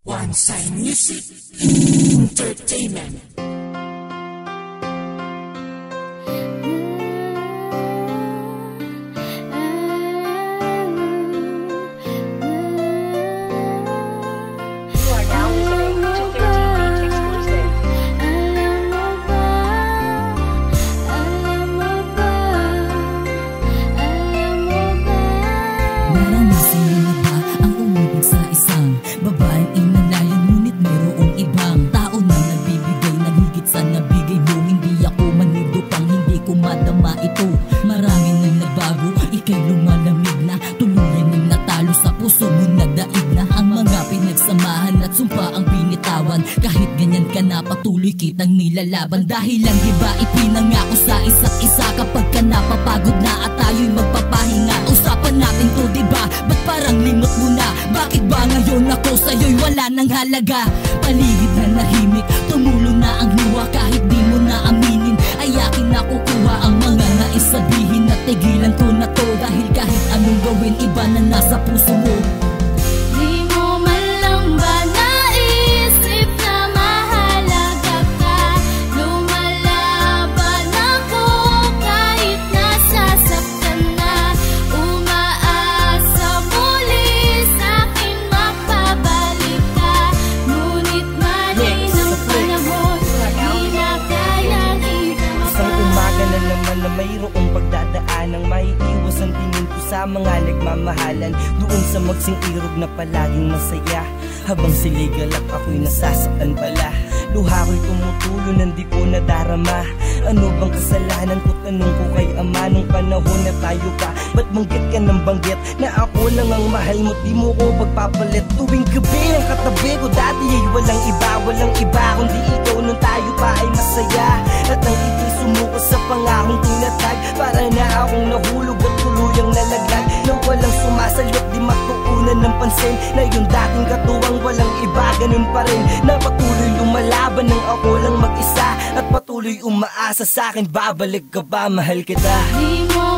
One Side Music Entertainment. Kahit ganyan ka na patuloy kitang nilalaban. Dahil lang diba ipinangako sa isa't isa, kapag ka napapagod na at tayo'y magpapahinga. Usapan natin to diba, ba't parang limot mo na? Bakit ba ngayon ako sa'yo'y wala nang halaga? Paligid na nahimik, tumulo na ang luha. Kahit di mo na aminin ay akin na kukuha ang mga nais sabihin. At tigilan ko na to, dahil kahit anong gawin iba na nasa puso mo. Na mayroong pagdadaan ng maiiwas ang tingin ko sa mga nagmamahalan. Doon sa magsing irog na palaging masaya, habang sila'y galak ako'y nasasaktan pala. Luha ko'y tumutulo nang di ko nadarama. Ano bang kasalanan ko, tanong ko kay ama nung panahon na tayo pa? Ba't banggit ka ng banggit na ako lang ang mahal mo? Di mo ko pagpapalit tuwing gabi. Ang katabi ko dati ay walang iba kundi ikaw nung tayo pa ay masaya. At nang ito'y sumuko sa pangakong tinatag, para na akong nahulog at tuluyang nalaglag. Na walang sumasalot, di matuunan ng pansin, na yung dating katuwang walang iba, ganun pa rin. Na patuloy lumalaban ng ako lang mag-isa, at patuloy umaasa sa'kin, babalik ka ba, mahal kita. Di mo